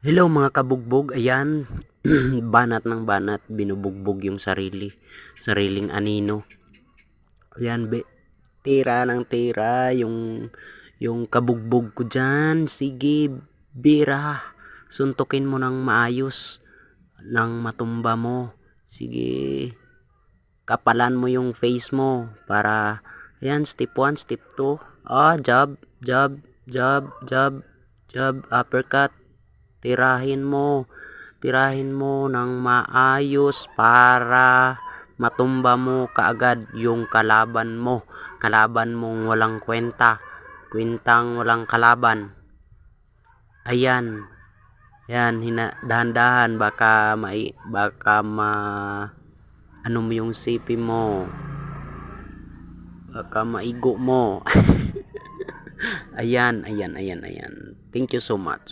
Hello mga kabugbog, ayan, banat ng banat, binubugbog yung sariling anino. Ayan, tira ng tira, yung kabugbog ko dyan, sige, bira, suntukin mo ng maayos, nang matumba mo, sige, kapalan mo yung face mo, para, ayan, step 1, step 2, jab, jab, jab, jab, jab, uppercut, tirahin mo ng maayos para matumba mo kaagad yung kalaban mong walang kwentang walang kalaban. Ayan, dahan-dahan, baka ano mo yung sipi mo, baka maigo mo. Ayan, thank you so much.